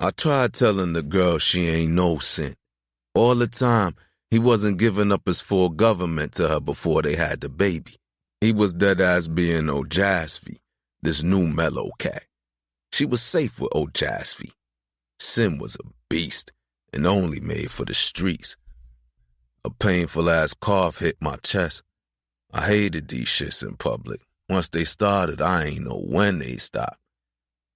I tried telling the girl she ain't no sin. All the time, he wasn't giving up his full government to her before they had the baby. He was dead-ass being Ojasvi, this new mellow cat. She was safe with Ojasvi. Sin was a beast and only made for the streets. A painful-ass cough hit my chest. I hated these shits in public. Once they started, I ain't know when they stopped.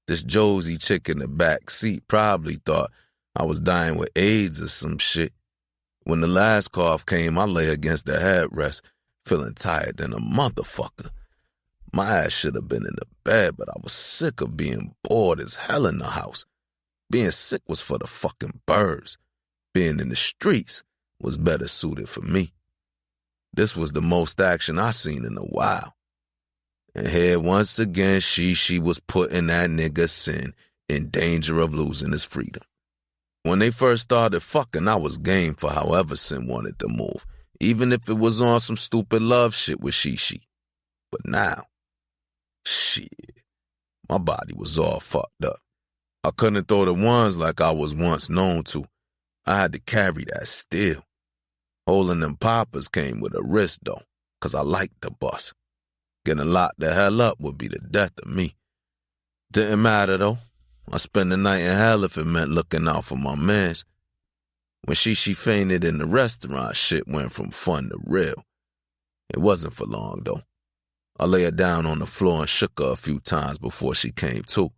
This Josie chick in the back seat probably thought I was dying with AIDS or some shit. When the last cough came, I lay against the headrest, feeling tired than a motherfucker. My ass should have been in the bed, but I was sick of being bored as hell in the house. Being sick was for the fucking birds. Being in the streets was better suited for me. This was the most action I seen in a while. And here, once again, she was putting that nigga Sin in danger of losing his freedom. When they first started fucking, I was game for however Sin wanted to move, even if it was on some stupid love shit with Shishi. But now, shit, my body was all fucked up. I couldn't throw the ones like I was once known to. I had to carry that still. Holding them poppers came with a risk, though, 'cause I liked the bus. Getting locked the hell up would be the death of me. Didn't matter, though. I spent the night in hell if it meant looking out for my mans. When she fainted in the restaurant, shit went from fun to real. It wasn't for long, though. I lay her down on the floor and shook her a few times before she came to.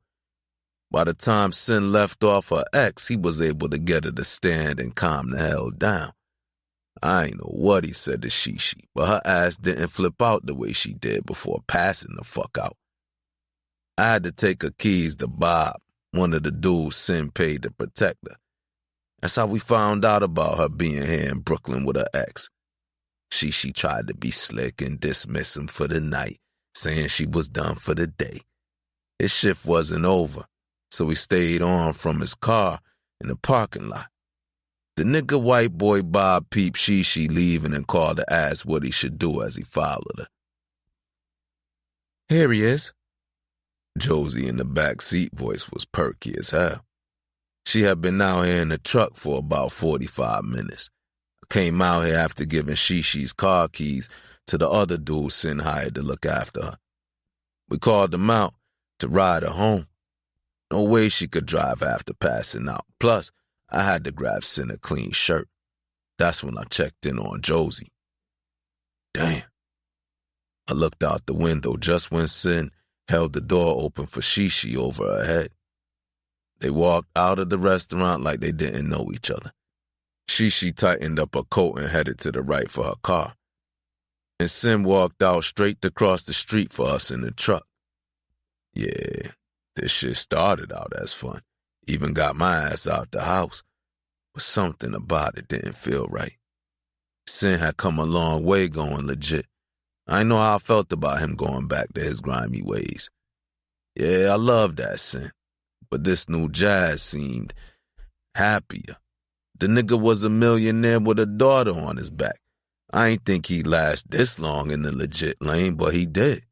By the time Sin left off her ex, he was able to get her to stand and calm the hell down. I ain't know what he said to Shishi, but her ass didn't flip out the way she did before passing the fuck out. I had to take her keys to Bob, one of the dudes Sin paid to protect her. That's how we found out about her being here in Brooklyn with her ex. Shishi tried to be slick and dismiss him for the night, saying she was done for the day. His shift wasn't over, so he stayed on from his car in the parking lot. The nigga white boy Bob peeped Shishi leaving and called to ask what he should do as he followed her. "Here he is." Josie in the back seat voice was perky as hell. She had been out here in the truck for about 45 minutes. Came out here after giving Shishi's car keys to the other dude Sin hired to look after her. We called them out to ride her home. No way she could drive after passing out. Plus, I had to grab Sin a clean shirt. That's when I checked in on Josie. Damn. I looked out the window just when Sin held the door open for Shishi over her head. They walked out of the restaurant like they didn't know each other. Shishi tightened up her coat and headed to the right for her car. And Sin walked out straight across the street for us in the truck. Yeah, this shit started out as fun. Even got my ass out the house. But something about it didn't feel right. Sin had come a long way going legit. I know how I felt about him going back to his grimy ways. Yeah, I loved that Sin. But this new Jas seemed happier. The nigga was a millionaire with a daughter on his back. I ain't think he'd last this long in the legit lane, but he did.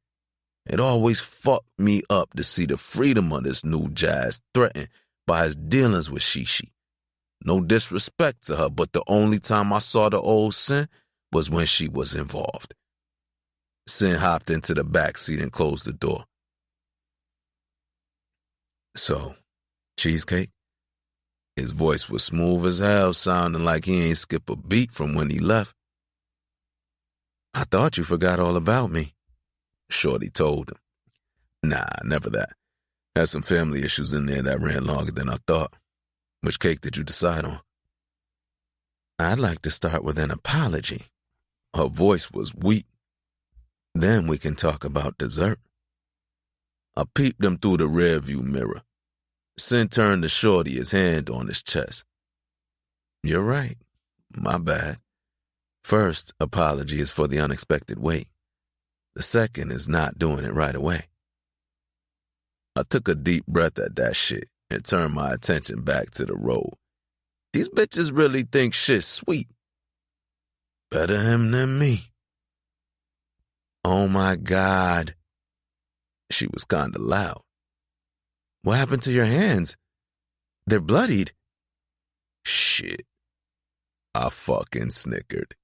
It always fucked me up to see the freedom of this new Jas threatened by his dealings with Shishi. No disrespect to her, but the only time I saw the old Sin was when she was involved. Sin hopped into the back seat and closed the door. "So, cheesecake?" His voice was smooth as hell, sounding like he ain't skip a beat from when he left. "I thought you forgot all about me," Shorty told him. "Nah, never that. Had some family issues in there that ran longer than I thought. Which cake did you decide on?" "I'd like to start with an apology." Her voice was weak. "Then we can talk about dessert." I peeped him through the rearview mirror. Sin turned to Shorty, his hand on his chest. "You're right. My bad. First apology is for the unexpected wait. The second is not doing it right away." I took a deep breath at that shit and turned my attention back to the road. These bitches really think shit's sweet. Better him than me. "Oh my God." She was kinda loud. "What happened to your hands?" They're bloodied? Shit. I fucking snickered.